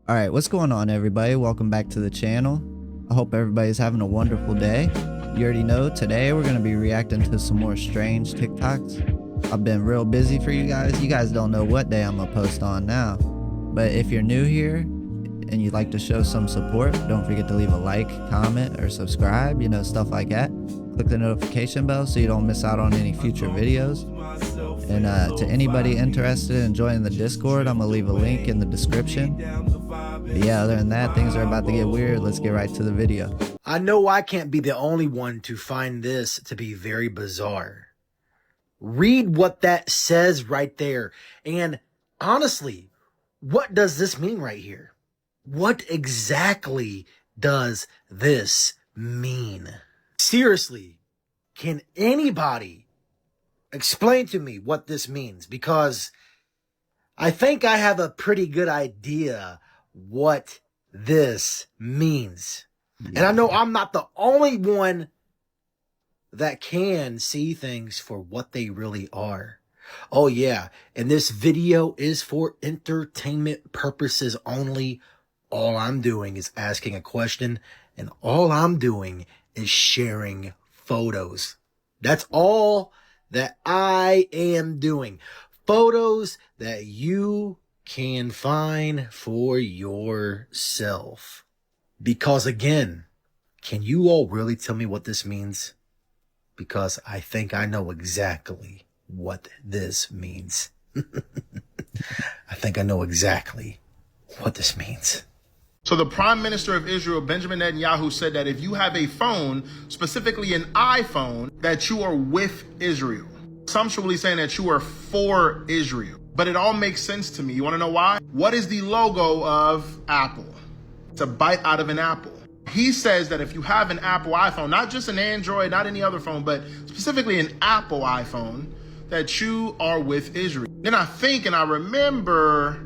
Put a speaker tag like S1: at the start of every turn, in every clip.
S1: Alright, what's going on everybody? Welcome back to the channel. I hope everybody's having a wonderful day. You already know, today we're going to be reacting to some more strange TikToks. I've been real busy for you guys. You guys don't know what day I'm going to post on now. But if you're new here and you'd like to show some support, don't forget to leave a like, comment, or subscribe, you know, stuff like that. Click the notification bell so you don't miss out on any future videos. And to anybody interested in joining the Discord, I'm going to leave a link in the description. But yeah, other than that, things are about to get weird. Let's get right to the video.
S2: I know I can't be the only one to find this to be very bizarre. Read what that says right there. And honestly, what does this mean right here? What exactly does this mean? Seriously, can anybody explain to me what this means? Because I think I have a pretty good idea what this means. And I know I'm not the only one that can see things for what they really are. Oh yeah, and this video is for entertainment purposes only. All I'm doing is asking a question, and all I'm doing is sharing photos. That's all that I am doing. Photos that you can find for yourself. Because again, can you all really tell me what this means? Because I think I know exactly what this means. I think I know exactly what this means.
S3: So the Prime Minister of Israel, Benjamin Netanyahu, said that if you have a phone, specifically an iPhone, that you are with Israel. Some should be saying that you are for Israel. But it all makes sense to me. You want to know why? What is the logo of Apple? It's a bite out of an apple. He says that if you have an Apple iPhone, not just an Android, not any other phone, but specifically an Apple iPhone, that you are with Israel. Then I think and I remember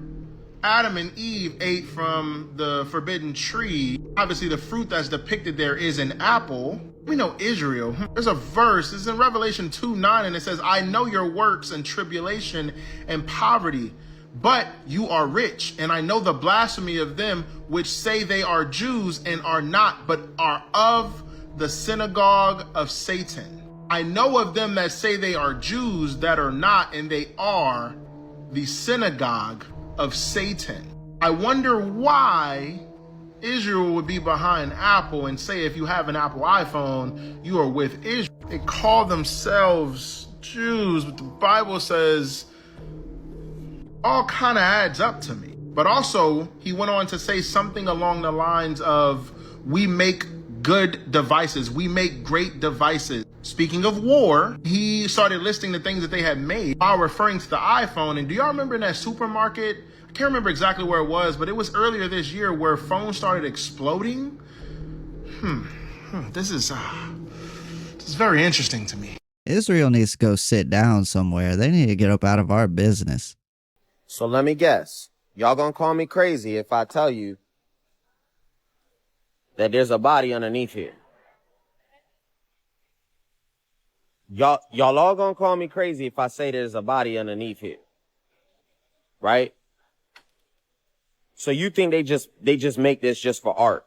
S3: Adam and Eve ate from the forbidden tree. Obviously, the fruit that's depicted there is an apple. We know Israel. There's a verse. It's in Revelation 2:9, and it says, I know your works and tribulation and poverty, but you are rich. And I know the blasphemy of them which say they are Jews and are not, but are of the synagogue of Satan. I know of them that say they are Jews that are not, and they are the synagogue of Satan. I wonder why Israel would be behind Apple and say if you have an Apple iPhone, you are with Israel. They call themselves Jews, but the Bible says all kind of adds up to me. But also, he went on to say something along the lines of, we make good devices. We make great devices. Speaking of war, he started listing the things that they had made while referring to the iPhone. And do y'all remember in that supermarket? I can't remember exactly where it was, but it was earlier this year where phones started exploding. This is very interesting to me.
S1: Israel needs to go sit down somewhere. They need to get up out of our business.
S4: So let me guess. Y'all gonna call me crazy if I tell you that there's a body underneath here. Y'all all gonna call me crazy if I say there's a body underneath here. Right? So you think they just make this just for art.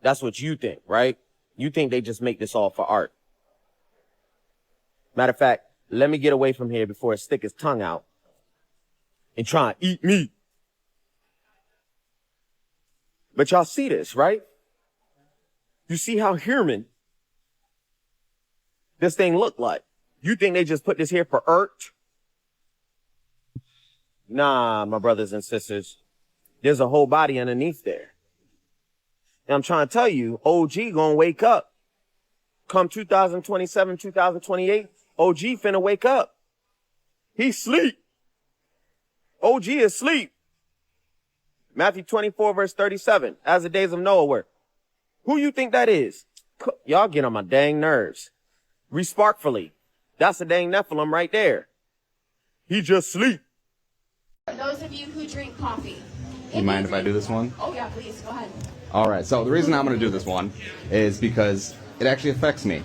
S4: That's what you think, right? You think they just make this all for art. Matter of fact, let me get away from here before it stick his tongue out and try and eat me. But y'all see this, right? You see how human this thing look like. You think they just put this here for art? Nah, my brothers and sisters. There's a whole body underneath there. And I'm trying to tell you, OG gonna wake up. Come 2027, 2028, OG finna wake up. He sleep. OG is sleep. Matthew 24, verse 37, as the days of Noah were. Who you think that is? Y'all get on my dang nerves. Respectfully. That's a dang Nephilim right there. He just sleep.
S5: For those of you who drink coffee.
S6: You mind if I do this one?
S5: Oh yeah, please, go ahead.
S6: All right, so the reason I'm going to do this one is because it actually affects me.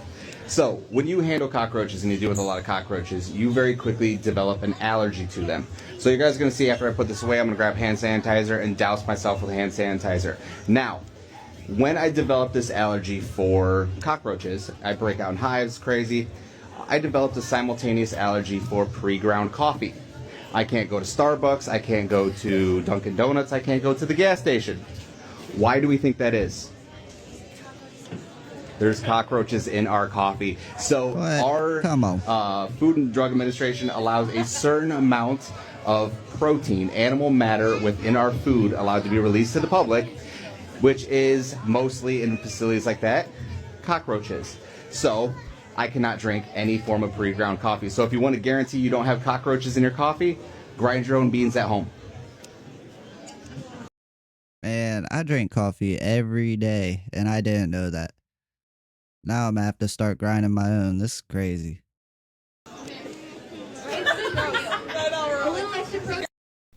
S6: So when you handle cockroaches and you deal with a lot of cockroaches, you very quickly develop an allergy to them. So you guys are going to see after I put this away, I'm going to grab hand sanitizer and douse myself with hand sanitizer. Now, when I developed this allergy for cockroaches, I break out in hives, crazy. I developed a simultaneous allergy for pre-ground coffee. I can't go to Starbucks, I can't go to Dunkin' Donuts, I can't go to the gas station. Why do we think that is? There's cockroaches in our coffee. So our Food and Drug Administration allows a certain amount of protein, animal matter within our food allowed to be released to the public, which is mostly in facilities like that, cockroaches. So I cannot drink any form of pre-ground coffee. So if you want to guarantee you don't have cockroaches in your coffee, grind your own beans at home.
S1: Man, I drink coffee every day, and I didn't know that. Now I'm gonna have to start grinding my own. This is crazy.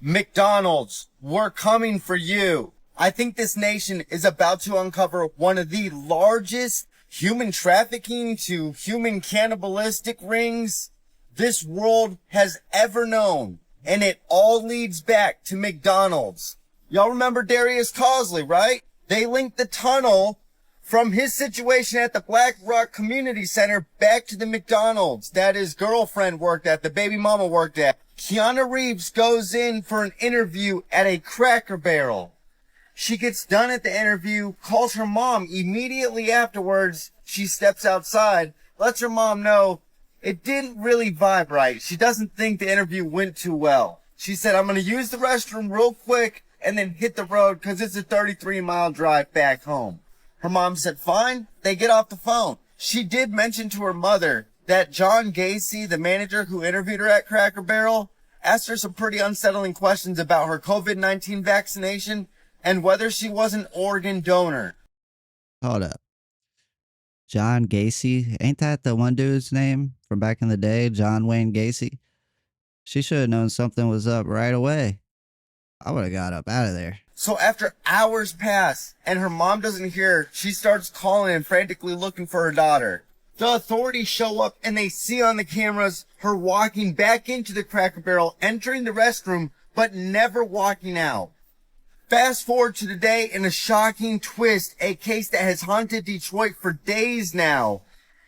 S7: McDonald's, we're coming for you. I think this nation is about to uncover one of the largest human trafficking to human cannibalistic rings this world has ever known. And it all leads back to McDonald's. Y'all remember Darius Cosley, right? They linked the tunnel from his situation at the Black Rock Community Center back to the McDonald's that his girlfriend worked at, the baby mama worked at. Keanu Reeves goes in for an interview at a Cracker Barrel. She gets done at the interview, calls her mom immediately afterwards. She steps outside, lets her mom know it didn't really vibe right. She doesn't think the interview went too well. She said, I'm going to use the restroom real quick and then hit the road because it's a 33-mile drive back home. Her mom said, fine. They get off the phone. She did mention to her mother that John Gacy, the manager who interviewed her at Cracker Barrel, asked her some pretty unsettling questions about her COVID-19 vaccination and whether she was an organ donor.
S1: Hold up. John Gacy? Ain't that the one dude's name from back in the day? John Wayne Gacy? She should have known something was up right away. I would have got up out of there.
S7: So after hours pass and her mom doesn't hear her, she starts calling and frantically looking for her daughter. The authorities show up and they see on the cameras her walking back into the Cracker Barrel, entering the restroom, but never walking out. Fast forward to today in a shocking twist, a case that has haunted Detroit for days now.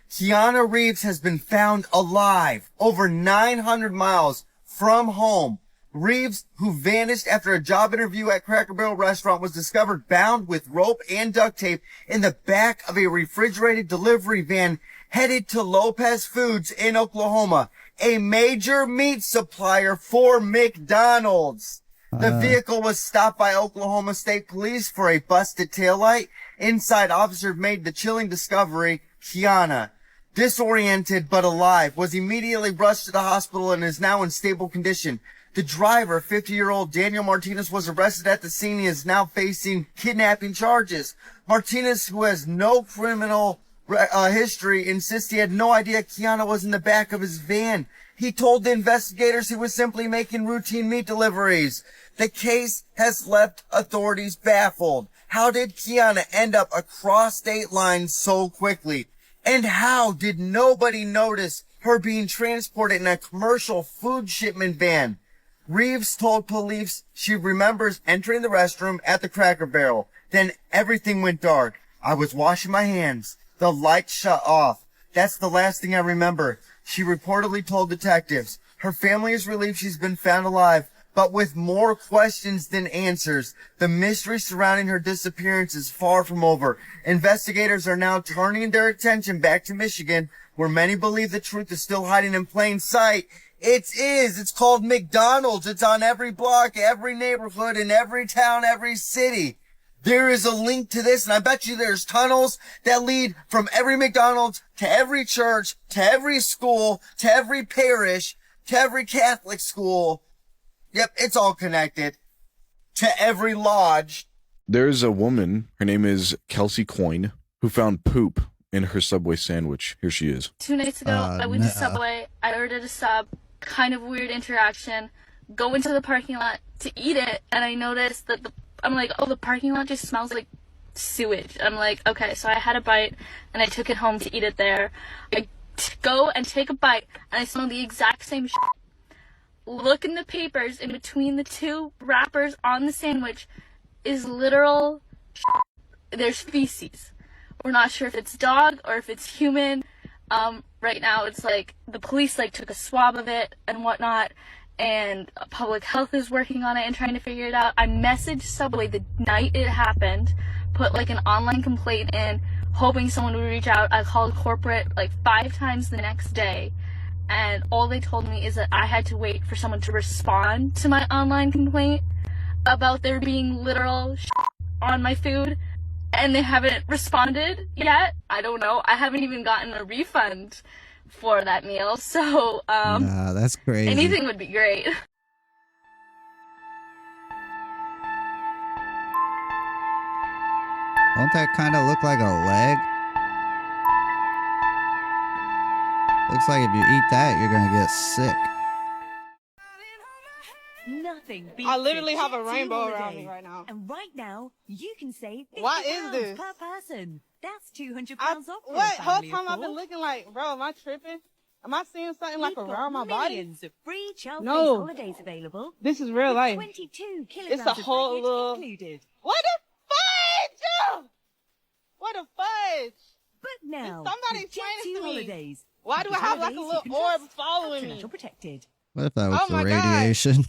S7: Keanu Reeves has been found alive over 900 miles from home. Reeves, who vanished after a job interview at Cracker Barrel restaurant, was discovered bound with rope and duct tape in the back of a refrigerated delivery van headed to Lopez Foods in Oklahoma, a major meat supplier for McDonald's. The vehicle was stopped by Oklahoma State Police for a busted taillight. Inside, officers made the chilling discovery. Keanu, disoriented but alive, was immediately rushed to the hospital and is now in stable condition. The driver, 50-year-old Daniel Martinez, was arrested at the scene and is now facing kidnapping charges. Martinez, who has no criminal history, insists he had no idea Keanu was in the back of his van. He told the investigators he was simply making routine meat deliveries. The case has left authorities baffled. How did Keanu end up across state lines so quickly? And how did nobody notice her being transported in a commercial food shipment van? Reeves told police she remembers entering the restroom at the Cracker Barrel. Then everything went dark. I was washing my hands. The lights shut off. That's the last thing I remember. She reportedly told detectives. Her family is relieved she's been found alive, but with more questions than answers. The mystery surrounding her disappearance is far from over. Investigators are now turning their attention back to Michigan, where many believe the truth is still hiding in plain sight. It's called McDonald's. It's on every block, every neighborhood, in every town, every city. There is a link to this, and I bet you there's tunnels that lead from every McDonald's to every church, to every school, to every parish, to every Catholic school. Yep, it's all connected. To every lodge.
S8: There's a woman, her name is Kelsey Coyne, who found poop in her Subway sandwich. Here she is.
S9: 2 nights ago, I went to Subway. I ordered a sub. Kind of weird interaction. Go into the parking lot to eat it, and I noticed that I'm like, oh, the parking lot just smells like sewage. I'm like, okay, so I had a bite and I took it home to eat it there. I go and take a bite and I smell the exact same shit. Look in the papers, in between the two wrappers on the sandwich is literal shit. There's feces. We're not sure if it's dog or if it's human. Right now it's like the police like took a swab of it and whatnot, and public health is working on it and trying to figure it out. I messaged Subway the night it happened, put like an online complaint in, hoping someone would reach out. I called corporate like 5 times the next day, and all they told me is that I had to wait for someone to respond to my online complaint about there being literal shit on my food, and they haven't responded yet. I don't know. I haven't even gotten a refund for that meal, so
S1: nah, that's crazy.
S9: Anything would be great.
S1: Don't that kind of look like a leg? Looks like if you eat that, you're gonna get sick.
S10: Nothing beats
S11: I literally have a
S10: Jet2
S11: rainbow around
S10: holiday.
S11: me right now.
S10: And right now, you can save £50
S11: What is this?
S10: per person. That's £200
S11: I,
S10: off for
S11: what
S10: a
S11: whole
S10: family
S11: time
S10: of
S11: I've been
S10: 4.
S11: looking like, bro, am I tripping? Am I seeing something like
S10: We've
S11: around my
S10: got
S11: body?
S10: millions of free child-based
S11: No.
S10: holidays available.
S11: This is real
S10: with
S11: life.
S10: 22 kilograms
S11: It's a
S10: of
S11: whole
S10: baggage
S11: little.
S10: included.
S11: What a fudge! What a fudge!
S10: But now,
S11: Somebody
S10: with
S11: explain this
S10: Jet2
S11: to me.
S10: holidays.
S11: Why do I have like a
S10: Holidays you
S11: little
S10: can
S11: orb
S10: trust,
S11: following me?
S10: commercial protected.
S1: What if that was
S11: Oh
S1: the
S11: my God.
S1: radiation?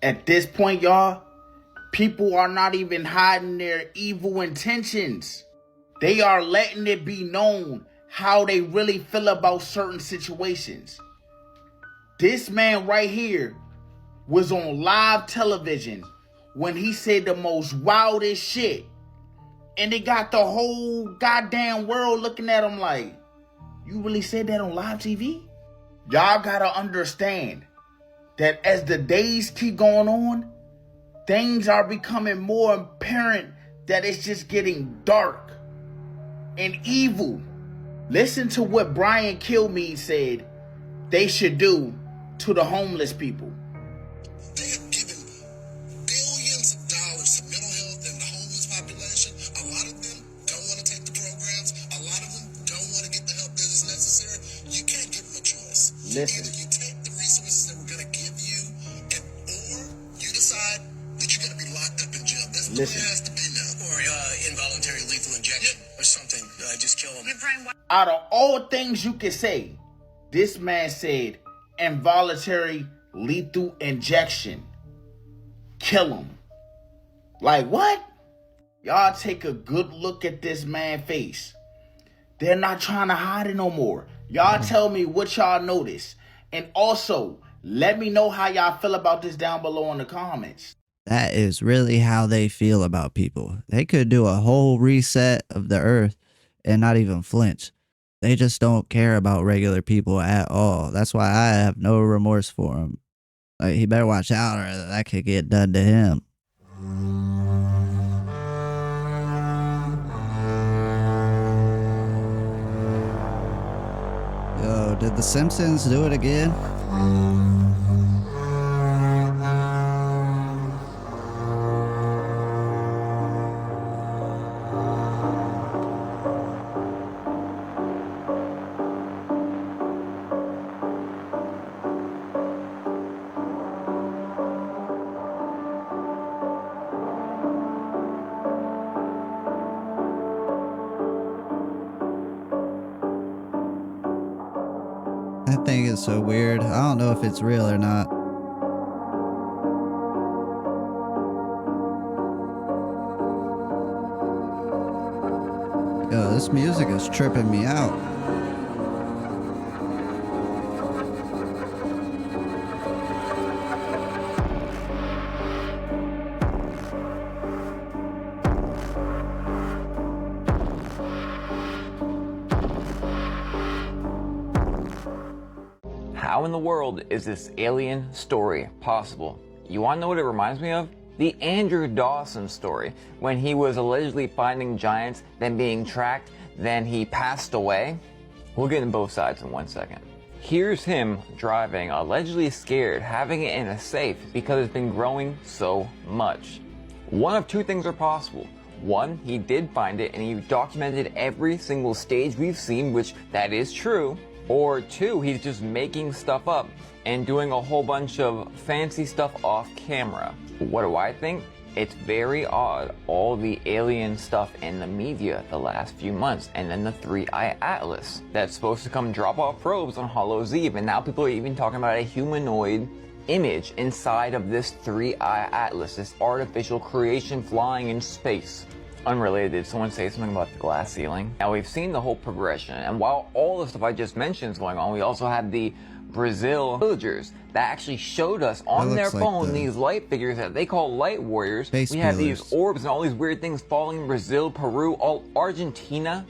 S2: At this point, y'all, people are not even hiding their evil intentions. They are letting it be known how they really feel about certain situations. This man right here was on live television when he said the most wildest shit. And it got the whole goddamn world looking at him like, you really said that on live TV? Y'all gotta understand that as the days keep going on, things are becoming more apparent that it's just getting dark and evil. Listen to what Brian Kilmeade said they should do to the homeless people.
S12: They have given billions of dollars to mental health and the homeless population. A lot of them don't want to take the programs. A lot of them don't want to get the help that is necessary. You can't give them a choice.
S2: Listen.
S12: Either you take the resources that we're going to give you, or you decide that you're going to be locked up in jail. That's the way it has to be now. Or involuntary lethal injection or something. Just kill them.
S2: Out of all things you can say, this man said involuntary lethal injection. Kill him. Like what? Y'all take a good look at this man's face. They're not trying to hide it no more. Y'all tell me what y'all notice. And also, let me know how y'all feel about this down below in the comments.
S1: That is really how they feel about people. They could do a whole reset of the earth and not even flinch. They just don't care about regular people at all. That's why I have no remorse for him. Like, he better watch out or that could get done to him. Yo, did The Simpsons do it again? That thing is so weird. I don't know if it's real or not. Yo, this music is tripping me out.
S13: How in the world is this alien story possible? You want to know what it reminds me of? The Andrew Dawson story, when he was allegedly finding giants, then being tracked, then he passed away. We'll get in both sides in 1 second. Here's him driving, allegedly scared, having it in a safe because it's been growing so much. One of two things are possible. One, he did find it and he documented every single stage we've seen, which that is true. Or two, he's just making stuff up and doing a whole bunch of fancy stuff off camera. What do I think? It's very odd, all the alien stuff in the media the last few months, and then the 3-Eye Atlas that's supposed to come drop off probes on Hallows Eve, and now people are even talking about a humanoid image inside of this 3-Eye Atlas, this artificial creation flying in space. Unrelated, did someone say something about the glass ceiling? Now we've seen the whole progression, and while all the stuff I just mentioned is going on, we also have the Brazil villagers that actually showed us on their phone these light figures that they call light warriors. We have these orbs and all these weird things falling in Brazil, Peru, all Argentina.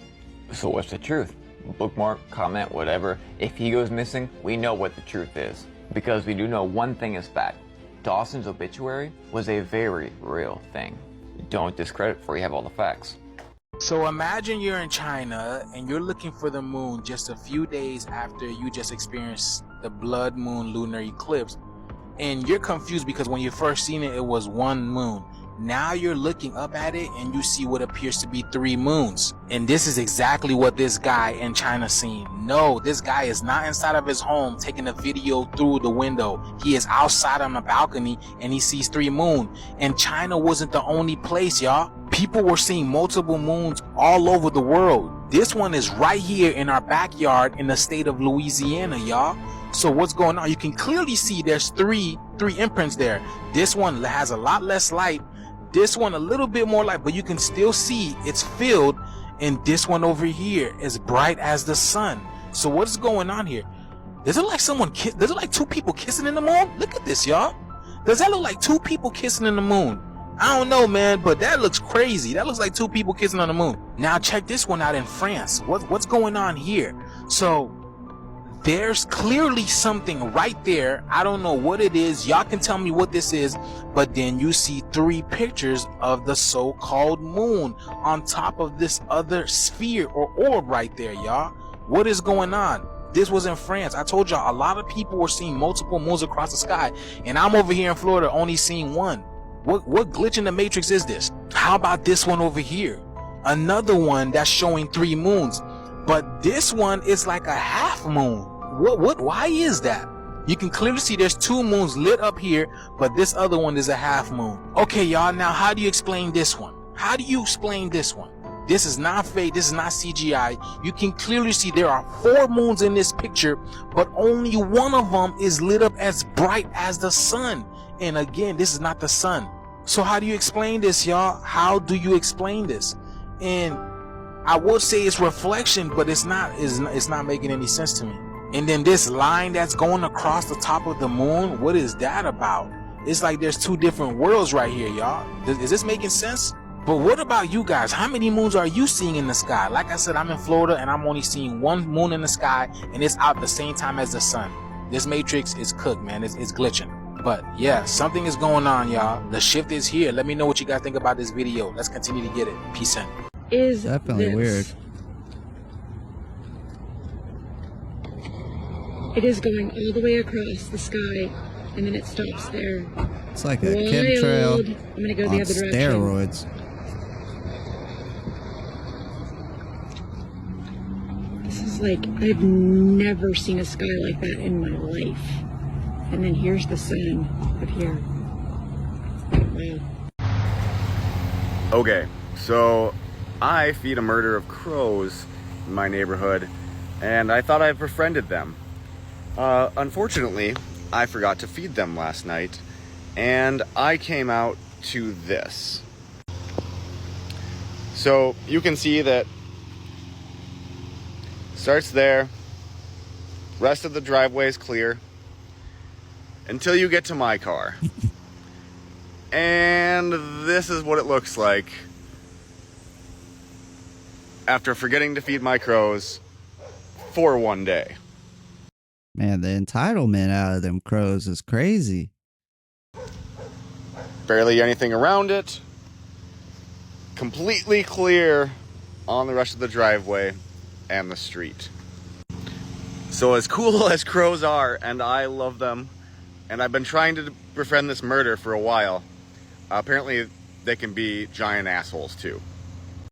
S13: So what's the truth? Bookmark, comment, whatever. If he goes missing, we know what the truth is. Because we do know one thing is fact. Dawson's obituary was a very real thing. Don't discredit before you have all the facts.
S14: So imagine you're in China and you're looking for the moon just a few days after you just experienced the blood moon lunar eclipse, and you're confused because when you first seen it, it was one moon. Now you're looking up at it and you see what appears to be 3 moons. And this is exactly what this guy in China seen. No, this guy is not inside of his home taking a video through the window. He is outside on the balcony and he sees 3 moons. And China wasn't the only place, y'all. People were seeing multiple moons all over the world. This one is right here in our backyard in the state of Louisiana, y'all. So what's going on? You can clearly see there's three imprints there. This one has a lot less light. This one a little bit more light, but you can still see it's filled. And this one over here is bright as the sun. So what's going on here? Does it like does it like 2 people kissing in the moon? Look at this, y'all. Does that look like 2 people kissing in the moon? I don't know, man, but that looks crazy. That looks like 2 people kissing on the moon. Now check this one out in France. What's going on here? So there's clearly something right there. I don't know what it is. Y'all can tell me what this is. But then you see 3 pictures of the so-called moon on top of this other sphere or orb right there, y'all. What is going on? This was in France. I told y'all a lot of people were seeing multiple moons across the sky. And I'm over here in Florida only seeing one. What glitch in the matrix is this? How about this one over here? Another one that's showing 3 moons. But this one is like a half moon. Why is that? You can clearly see there's 2 moons lit up here, but this other one is a half moon. Okay, y'all, now how do you explain this one? How do you explain this one? This is not fake, this is not CGI. You can clearly see there are 4 moons in this picture, but only one of them is lit up as bright as the sun. And again, this is not the sun. So how do you explain this, y'all? How do you explain this? And I would say it's reflection, but it's not making any sense to me. And then this line that's going across the top of the moon, what is that about? It's like there's 2 different worlds right here, y'all. Is this making sense? But what about you guys? How many moons are you seeing in the sky? Like I said, I'm in Florida and I'm only seeing 1 moon in the sky, and it's out the same time as the sun. This matrix is cooked, man. It's glitching. But yeah, something is going on, y'all. The shift is here. Let me know what you guys think about this video. Let's continue to get it. Peace in.
S1: Is definitely weird.
S5: It is going all the way across the sky, and then it stops there.
S1: It's like a chemtrail
S5: I'm gonna go the other direction.
S1: Steroids.
S5: This is like, I've never seen a sky like that in my life. And then here's the sun up here. Wow.
S6: Okay, so I feed a murder of crows in my neighborhood, and I thought I befriended them. Unfortunately, I forgot to feed them last night, and I came out to this. So you can see that starts there, rest of the driveway is clear until you get to my car. And this is what it looks like after forgetting to feed my crows for 1 day.
S1: Man, the entitlement out of them crows is crazy.
S6: Barely anything around it. Completely clear on the rest of the driveway and the street. So as cool as crows are, and I love them, and I've been trying to befriend this murder for a while, apparently they can be giant assholes too.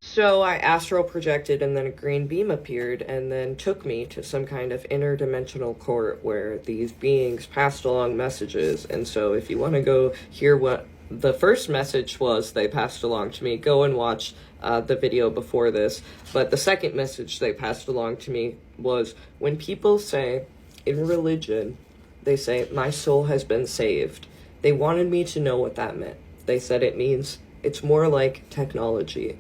S15: So I astral projected, and then a green beam appeared and then took me to some kind of interdimensional court where these beings passed along messages. And so if you want to go hear what the first message was they passed along to me, go and watch the video before this. But the second message they passed along to me was, when people say in religion, they say, my soul has been saved, they wanted me to know what that meant. They said it means it's more like technology.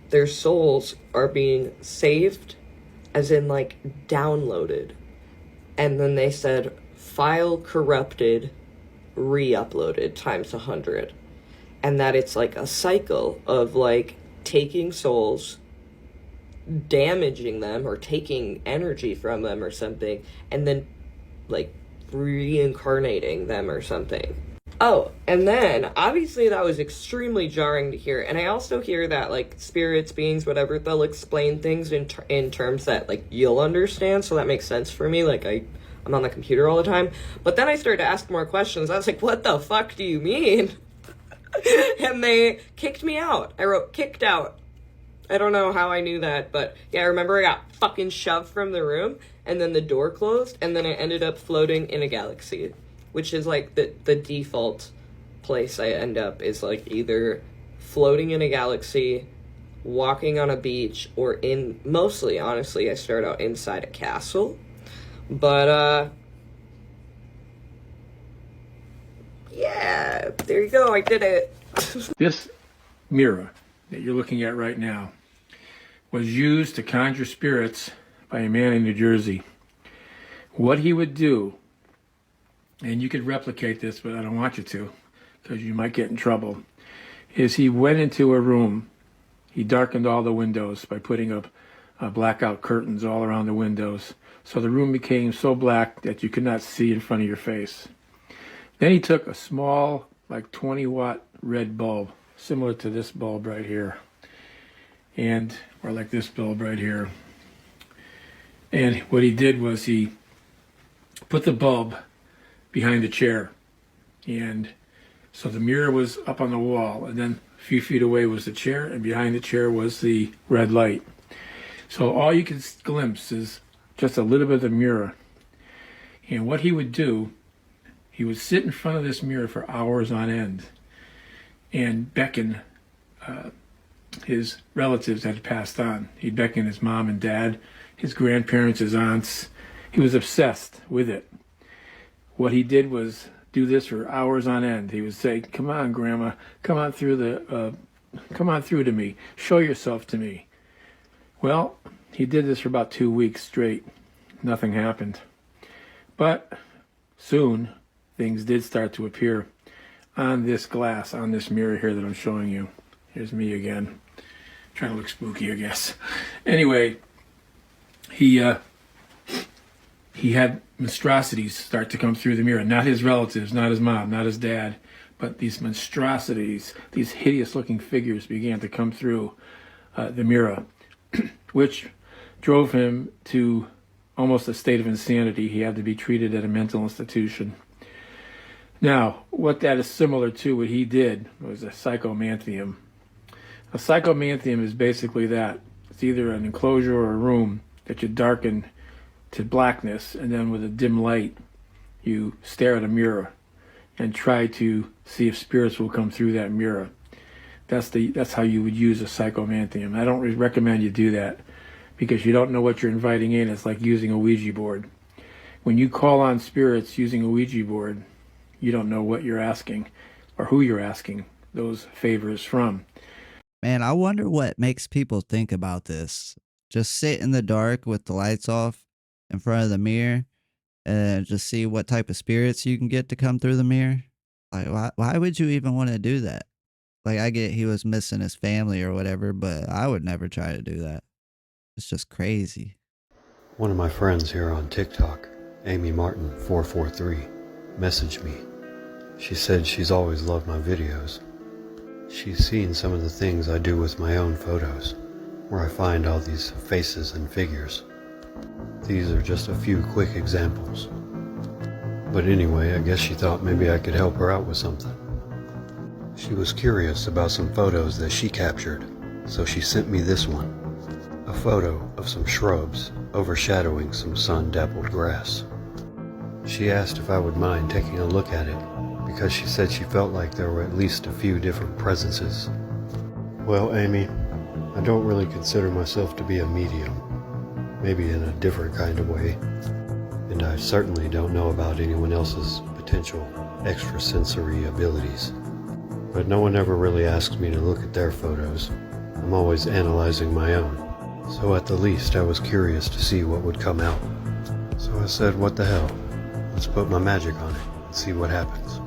S15: Their souls are being saved, as in like downloaded. And then they said file corrupted, re-uploaded times 100. And that it's like a cycle of like taking souls, damaging them or taking energy from them or something, and then like reincarnating them or something. Oh, and then, obviously that was extremely jarring to hear, and I also hear that, like, spirits, beings, whatever, they'll explain things in terms that, like, you'll understand, so that makes sense for me, like, I'm on the computer all the time, but then I started to ask more questions. I was like, what the fuck do you mean? And they kicked me out. I wrote, kicked out. I don't know how I knew that, but yeah, I remember I got fucking shoved from the room, and then the door closed, and then I ended up floating in a galaxy. Which is like the default place I end up is like either floating in a galaxy, walking on a beach, or mostly, honestly, I start out inside a castle. But, yeah, there you go, I did it.
S16: This mirror that you're looking at right now was used to conjure spirits by a man in New Jersey. What he would do, and you could replicate this, but I don't want you to, because you might get in trouble, is he went into a room, he darkened all the windows by putting up blackout curtains all around the windows, so the room became so black that you could not see in front of your face. Then he took a small, like 20-watt red bulb, similar to this bulb right here, or like this bulb right here, and what he did was he put the bulb behind the chair, and so the mirror was up on the wall, and then a few feet away was the chair, and behind the chair was the red light. So all you can glimpse is just a little bit of the mirror. And what he would do, he would sit in front of this mirror for hours on end and beckon his relatives that had passed on. He'd beckon his mom and dad, his grandparents, his aunts. He was obsessed with it. What he did was do this for hours on end. He would say, come on, Grandma, come on through to me, show yourself to me. Well, he did this for about 2 weeks straight. Nothing happened. But soon, things did start to appear on this glass, on this mirror here that I'm showing you. Here's me again, trying to look spooky, I guess. Anyway, he had monstrosities start to come through the mirror. Not his relatives, not his mom, not his dad, but these monstrosities, these hideous-looking figures began to come through the mirror, which drove him to almost a state of insanity. He had to be treated at a mental institution. Now, what that is similar to, what he did, was a psychomanthium. A psychomanthium is basically that. It's either an enclosure or a room that you darken to blackness, and then with a dim light you stare at a mirror and try to see if spirits will come through that mirror. That's how you would use a psychomanthium. I don't recommend you do that because you don't know what you're inviting in. It's like using a Ouija board. When you call on spirits using a Ouija board, you don't know what you're asking or who you're asking those favors from.
S1: Man, I wonder what makes people think about this. Just sit in the dark with the lights off in front of the mirror and just see what type of spirits you can get to come through the mirror. Like, why would you even want to do that? Like, I get he was missing his family or whatever, but I would never try to do that. It's just crazy.
S17: One of my friends here on TikTok, Amy Martin 443, messaged me. She said she's always loved my videos. She's seen some of the things I do with my own photos, where I find all these faces and figures. These are just a few quick examples. But anyway, I guess she thought maybe I could help her out with something. She was curious about some photos that she captured, so she sent me this one. A photo of some shrubs overshadowing some sun-dappled grass. She asked if I would mind taking a look at it, because she said she felt like there were at least a few different presences. Well, Amy, I don't really consider myself to be a medium, maybe in a different kind of way, and I certainly don't know about anyone else's potential extrasensory abilities. But no one ever really asks me to look at their photos. I'm always analyzing my own, so at the least I was curious to see what would come out. So I said, what the hell, let's put my magic on it and see what happens.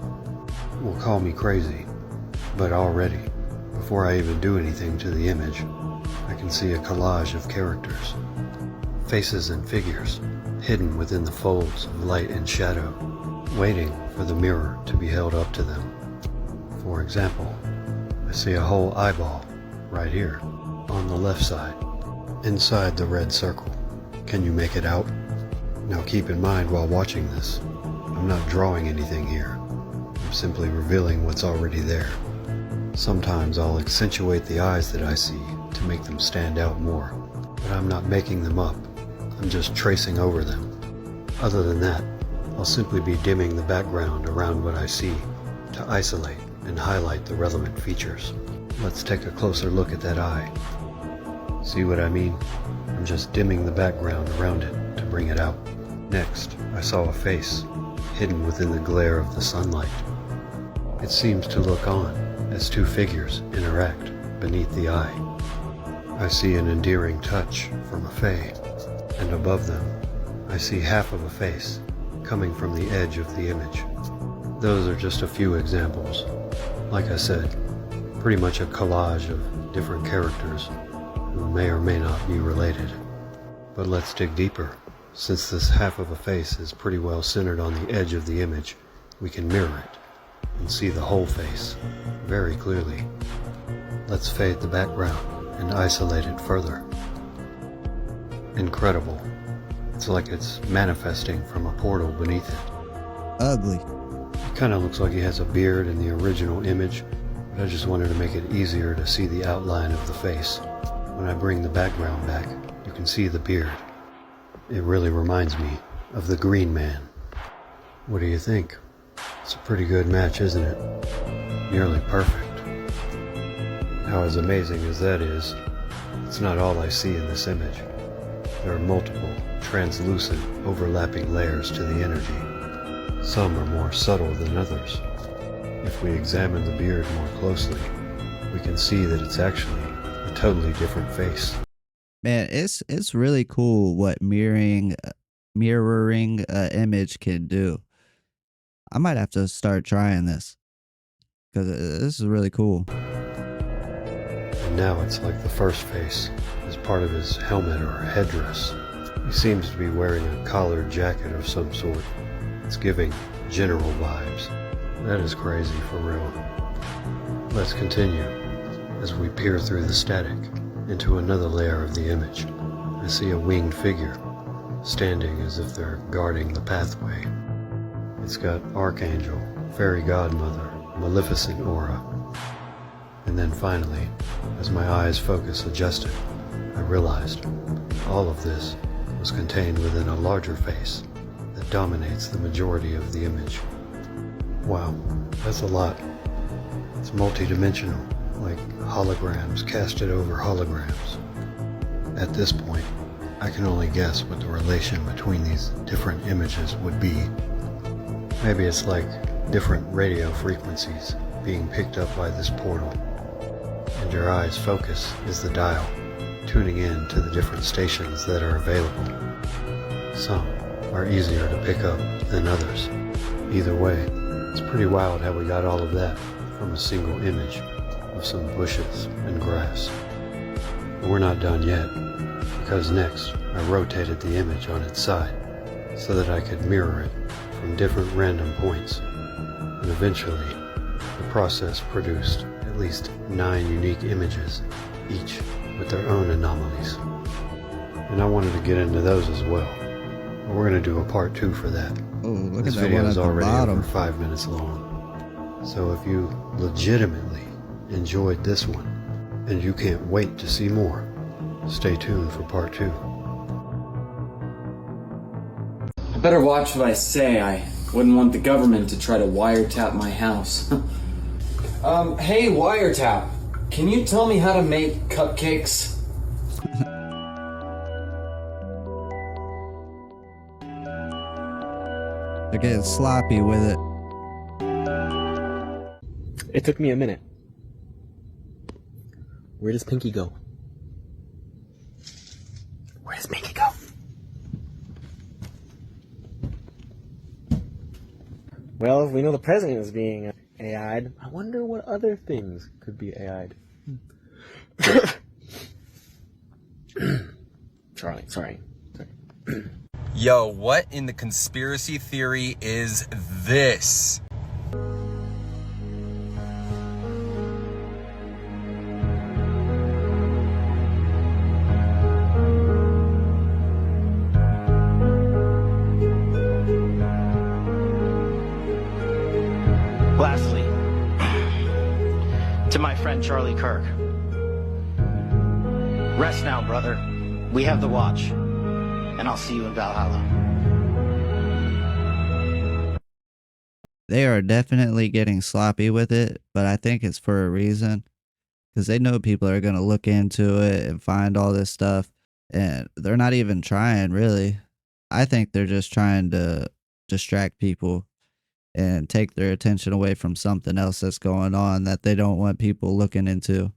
S17: Well, call me crazy, but already, before I even do anything to the image, I can see a collage of characters, faces and figures, hidden within the folds of light and shadow, waiting for the mirror to be held up to them. For example, I see a whole eyeball right here on the left side, inside the red circle. Can you make it out? Now keep in mind while watching this, I'm not drawing anything here. I'm simply revealing what's already there. Sometimes I'll accentuate the eyes that I see to make them stand out more, but I'm not making them up. I'm just tracing over them. Other than that, I'll simply be dimming the background around what I see to isolate and highlight the relevant features. Let's take a closer look at that eye. See what I mean? I'm just dimming the background around it to bring it out. Next, I saw a face hidden within the glare of the sunlight. It seems to look on as two figures interact beneath the eye. I see an endearing touch from a fae, and above them, I see half of a face coming from the edge of the image. Those are just a few examples. Like I said, pretty much a collage of different characters who may or may not be related. But let's dig deeper. Since this half of a face is pretty well centered on the edge of the image, we can mirror it and see the whole face very clearly. Let's fade the background and isolate it further. Incredible. It's like it's manifesting from a portal beneath it.
S1: Ugly.
S17: It kind of looks like he has a beard in the original image, but I just wanted to make it easier to see the outline of the face. When I bring the background back, you can see the beard. It really reminds me of the Green Man. What do you think? It's a pretty good match, isn't it? Nearly perfect. How as amazing as that is, it's not all I see in this image. There are multiple, translucent, overlapping layers to the energy. Some are more subtle than others. If we examine the beard more closely, we can see that it's actually a totally different face.
S1: Man, it's really cool what mirroring image can do. I might have to start trying this because this is really cool.
S17: And now it's like the first face is part of his helmet or headdress. He seems to be wearing a collared jacket of some sort. It's giving general vibes. That is crazy for real. Let's continue as we peer through the static into another layer of the image. I see a winged figure standing as if they're guarding the pathway. It's got Archangel, Fairy Godmother, Maleficent aura. And then finally, as my eyes focus adjusted, I realized all of this was contained within a larger face that dominates the majority of the image. Wow, that's a lot. It's multi-dimensional, like holograms casted over holograms. At this point, I can only guess what the relation between these different images would be. Maybe it's like different radio frequencies being picked up by this portal, and your eye's focus is the dial, tuning in to the different stations that are available. Some are easier to pick up than others. Either way, it's pretty wild how we got all of that from a single image of some bushes and grass. But we're not done yet, because next I rotated the image on its side so that I could mirror it from different random points, and eventually the process produced at least 9 unique images, each with their own anomalies. And I wanted to get into those as well. But we're going to do a part 2 for that.
S1: Oh, look
S17: This
S1: at that
S17: video
S1: one
S17: is
S1: at the
S17: already
S1: bottom.
S17: over 5 minutes long. So if you legitimately enjoyed this one, and you can't wait to see more. Stay tuned for part 2.
S18: I better watch what I say. I wouldn't want the government to try to wiretap my house. Hey, wiretap, can you tell me how to make cupcakes?
S1: They're getting sloppy with it.
S19: It took me a minute. Where does Pinky go? Where does Pinky go? Well, if we know the president is being AI'd, I wonder what other things could be AI'd. Charlie, sorry.
S20: Yo, what in the conspiracy theory is this?
S21: Lastly, to my friend Charlie Kirk. Rest now, brother. We have the watch, and I'll see you in Valhalla.
S1: They are definitely getting sloppy with it, but I think it's for a reason. Because they know people are going to look into it and find all this stuff, and they're not even trying, really. I think they're just trying to distract people and take their attention away from something else that's going on that they don't want people looking into.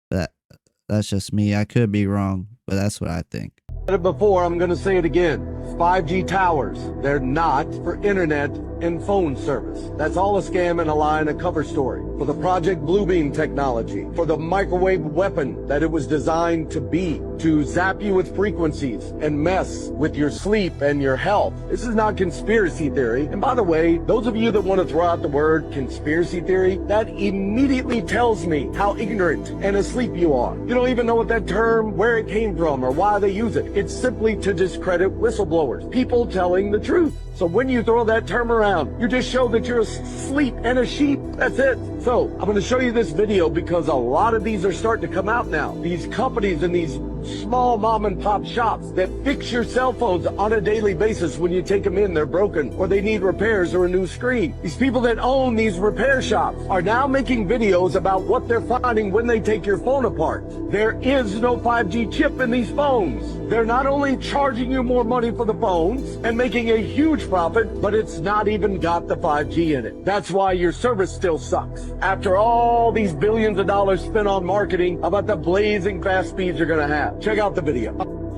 S1: That's just me. I could be wrong, but that's what I think.
S22: Said it before, I'm going to say it again. 5G towers, they're not for internet and phone service. That's all a scam and a lie and a cover story for the Project Bluebeam technology, for the microwave weapon that it was designed to be, to zap you with frequencies and mess with your sleep and your health. This is not conspiracy theory. And by the way, those of you that want to throw out the word conspiracy theory, that immediately tells me how ignorant and asleep you are. You don't even know what that term, where it came from or why they use it. It's simply to discredit whistleblowers, people telling the truth. So when you throw that term around, you just show that you're asleep and a sheep. That's it. So I'm going to show you this video because a lot of these are starting to come out now. These companies and these small mom and pop shops that fix your cell phones on a daily basis. When you take them in, they're broken or they need repairs or a new screen. These people that own these repair shops are now making videos about what they're finding when they take your phone apart. There is no 5G chip in these phones. They're not only charging you more money for the phones and making a huge profit, but it's not even got the 5G in it. That's why your service still sucks. After all these billions of dollars spent on marketing about the blazing fast speeds you're going to have. Check out the video.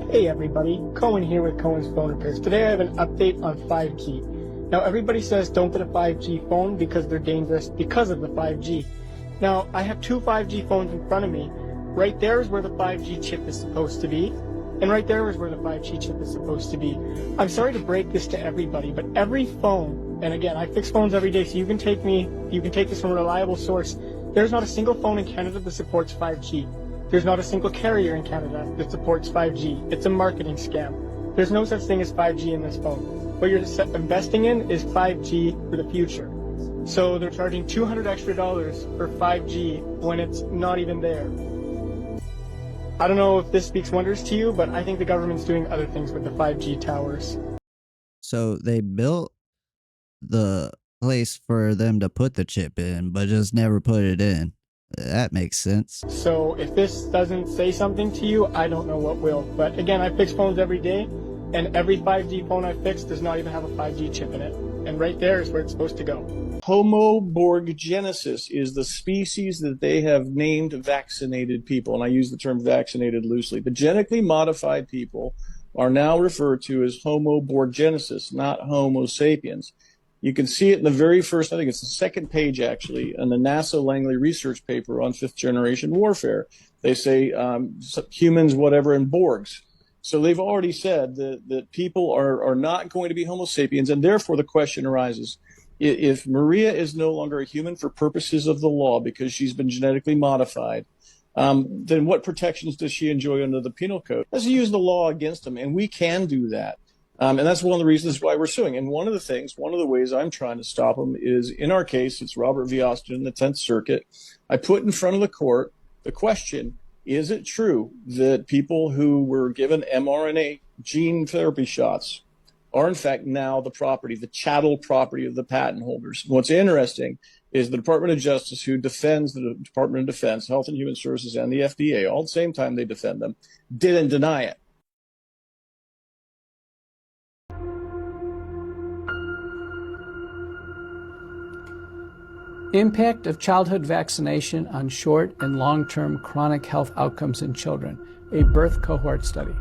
S23: Hey everybody, Cohen here with Cohen's Phone Repairs. Today I have an update on 5G. Now everybody says don't get a 5G phone because they're dangerous because of the 5G. Now I have two 5G phones in front of me. Right there is where the 5G chip is supposed to be. And right there is where the 5G chip is supposed to be. I'm sorry to break this to everybody, but every phone, and again, I fix phones every day, so you can take this from a reliable source. There's not a single phone in Canada that supports 5G. There's not a single carrier in Canada that supports 5G. It's a marketing scam. There's no such thing as 5G in this phone. What you're investing in is 5G for the future. So they're charging $200 extra for 5G when it's not even there. I don't know if this speaks wonders to you, but I think the government's doing other things with the 5G towers.
S1: So they built the place for them to put the chip in, but just never put it in. That makes sense.
S23: So if this doesn't say something to you, I don't know what will. But again, I fix phones every day, and every 5G phone I fix does not even have a 5G chip in it. And right there is where it's supposed to go.
S24: Homo borgiensis is the species that they have named vaccinated people, and I use the term vaccinated loosely. The genetically modified people are now referred to as Homo borgiensis, not Homo sapiens. You can see it in the very first, I think it's the second page actually, in the NASA Langley research paper on fifth generation warfare. They say humans, whatever, and Borgs. So they've already said that people are not going to be Homo sapiens, and therefore the question arises, if Maria is no longer a human for purposes of the law because she's been genetically modified, then what protections does she enjoy under the penal code? Let's use the law against them, and we can do that. And that's one of the reasons why we're suing. And one of the ways I'm trying to stop them is, in our case, it's Robert V. Austin in the 10th Circuit. I put in front of the court the question, is it true that people who were given mRNA gene therapy shots are in fact now the chattel property of the patent holders? What's interesting is the Department of Justice, who defends the Department of Defense, Health and Human Services, and the FDA, all at the same time they defend them, didn't deny it.
S3: Impact of childhood vaccination on short and long-term chronic health outcomes in children, a birth cohort study.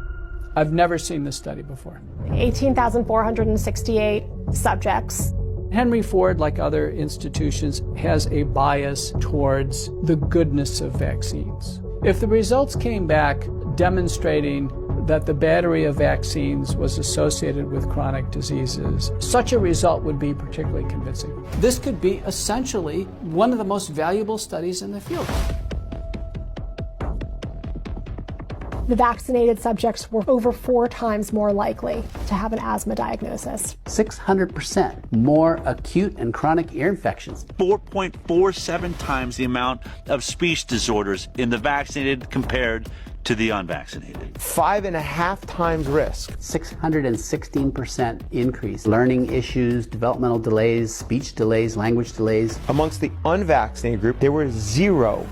S3: I've never seen this study before.
S4: 18,468 subjects.
S3: Henry Ford, like other institutions, has a bias towards the goodness of vaccines. If the results came back demonstrating that the battery of vaccines was associated with chronic diseases, such a result would be particularly convincing. This could be essentially one of the most valuable studies in the field.
S4: The vaccinated subjects were over 4 times more likely to have an asthma diagnosis.
S7: 600% more acute and chronic ear infections.
S8: 4.47 times the amount of speech disorders in the vaccinated compared to the unvaccinated.
S7: 5.5 times risk. 616% increase. Learning issues, developmental delays, speech delays, language delays. Amongst the unvaccinated group, there was zero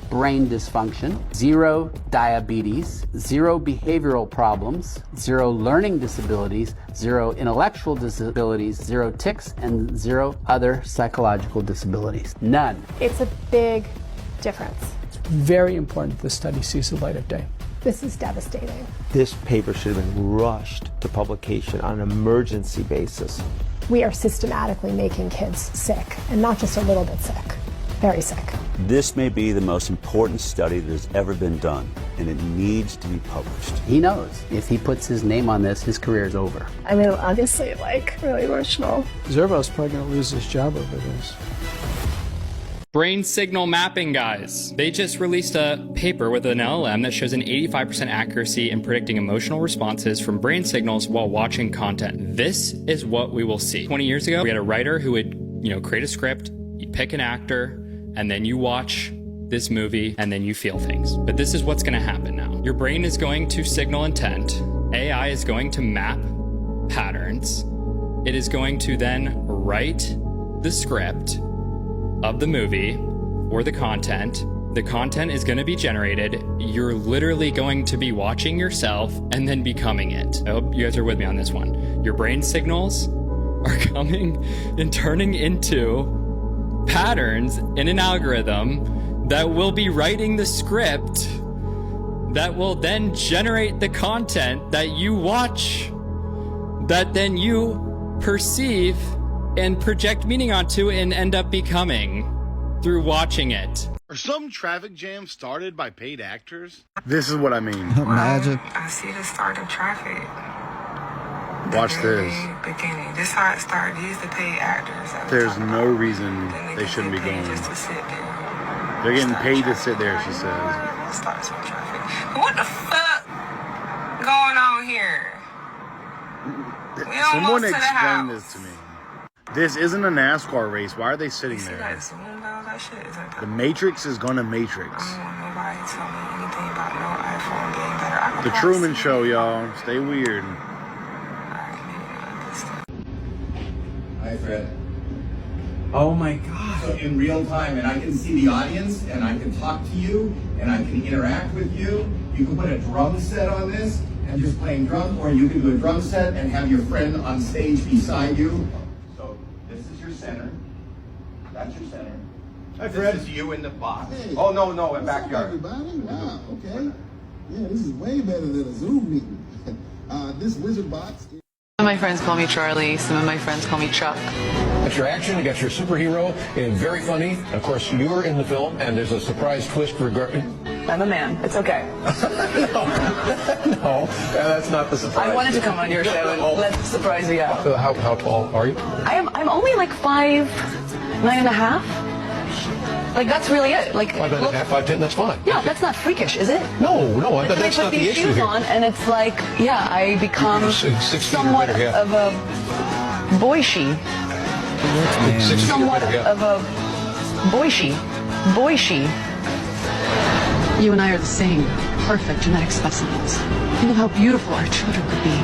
S7: brain dysfunction, 0 diabetes, 0 behavioral problems, 0 learning disabilities, 0 intellectual disabilities, 0 tics, and 0 other psychological disabilities. None.
S4: It's a big difference.
S3: Very important the study sees the light of day.
S4: This is devastating.
S7: This paper should have been rushed to publication on an emergency basis.
S4: We are systematically making kids sick, and not just a little bit sick, very sick.
S25: This may be the most important study that has ever been done, and it needs to be published.
S7: He knows if he puts his name on this, his career is over.
S4: I mean, obviously, really emotional.
S3: Zervo's probably going to lose his job over this.
S26: Brain signal mapping, guys. They just released a paper with an LLM that shows an 85% accuracy in predicting emotional responses from brain signals while watching content. This is what we will see. 20 years ago, we had a writer who would, create a script, you pick an actor, and then you watch this movie, and then you feel things. But this is what's gonna happen now. Your brain is going to signal intent. AI is going to map patterns. It is going to then write the script of the movie or the content. The content is going to be generated. You're literally going to be watching yourself and then becoming it. I hope you guys are with me on this one. Your brain signals are coming and turning into patterns in an algorithm that will be writing the script that will then generate the content that you watch, that then you perceive and project meaning onto and end up becoming through watching it.
S27: Are some traffic jams started by paid actors? This is what I mean.
S1: Magic.
S28: I see the start of traffic.
S27: Watch this.
S28: Beginning. This how it started. These the paid actors.
S27: There's no reason they shouldn't be going.
S28: Just to sit there.
S27: They're getting paid to sit there, she says.
S28: Start some traffic. What the fuck going on here? We
S27: Someone
S28: almost to the
S27: explain
S28: house.
S27: this to me. This isn't a NASCAR race. Why are they sitting there?
S28: That shit is like
S27: The Matrix is gonna Matrix.
S28: I don't want nobody to tell me anything about no iPhone getting better. I
S27: The Truman Show, y'all. Stay weird.
S29: Hi, Fred. Oh my God. So in real time, and I can see the audience, and I can talk to you, and I can interact with you. You can put a drum set on this, and just playing drums, or you can do a drum set and have your friend on stage beside you. So this is your center. That's your center.
S27: Hi, Fred.
S29: This is you in the box.
S30: Hey,
S29: oh, no, in
S30: what's up,
S29: backyard.
S30: Everybody? Wow, okay. Yeah, this is way better than a Zoom meeting. This wizard box.
S31: Some of my friends call me Charlie. Some of my friends call me Chuck.
S32: Got your action, you got your superhero, and very funny. Of course, you're in the film, and there's a surprise twist regarding.
S31: I'm a man. It's okay.
S32: No, that's not the surprise.
S31: I wanted to come on your show and let surprise me out.
S32: How tall are you?
S31: I'm only like 5'9.5". Like, that's really it. Like,
S32: I've been
S31: look,
S32: at 5'10", that's fine.
S31: yeah, that's not freakish, is it?
S32: No,
S31: Like, then
S32: that's
S31: I
S32: not
S31: put
S32: the
S31: these
S32: issue
S31: shoes
S32: here.
S31: on, and it's like, yeah, I become
S32: You're 6 feet or
S31: somewhat
S32: better, yeah.
S31: of a boyshy. Somewhat of a boyshy. You and I are the same, perfect genetic specimens. Think of how beautiful our children could be.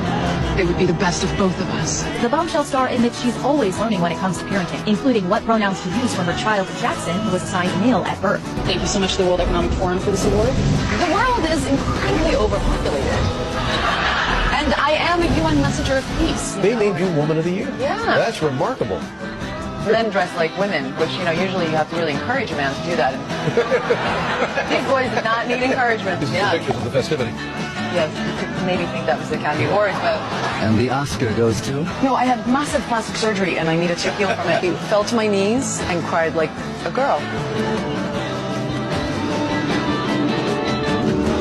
S31: They would be the best of both of us.
S2: The bombshell star admits she's always learning when it comes to parenting, including what pronouns to use for her child Jackson, who was assigned male at birth.
S31: Thank you so much to the World Economic Forum for this award. The world is incredibly overpopulated. And I am a UN messenger of peace.
S32: They named you Woman of the Year.
S31: Yeah.
S32: That's remarkable.
S31: Men dress like women, which, you know, usually you have to really encourage a man to do that. These boys did not need encouragement.
S32: This is the pictures of the festivity.
S31: Yes, you could maybe think that was the Academy Awards, but...
S18: And the Oscar goes to?
S31: No, I had massive plastic surgery and I needed to heal from it. I fell to my knees and cried like a girl.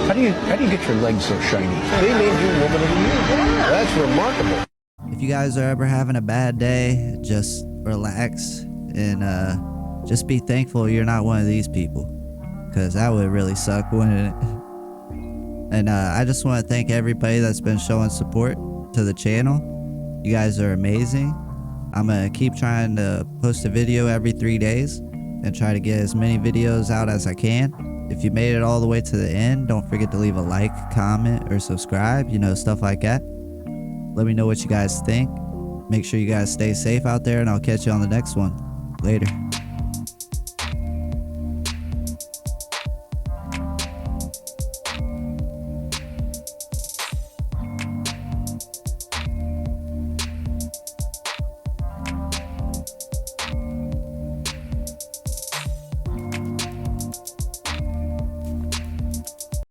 S32: How do you get your legs so shiny? They named you Woman of the Year.
S31: Yeah.
S32: That's remarkable.
S1: If you guys are ever having a bad day, just relax and just be thankful you're not one of these people, because that would really suck, wouldn't it? And I just want to thank everybody that's been showing support to the channel. You guys are amazing. I'm gonna keep trying to post a video every 3 days and try to get as many videos out as I can. If you made it all the way to the end, don't forget to leave a like, comment, or subscribe, you know, stuff like that. Let me know what you guys think. Make sure you guys stay safe out there, and I'll catch you on the next one. Later.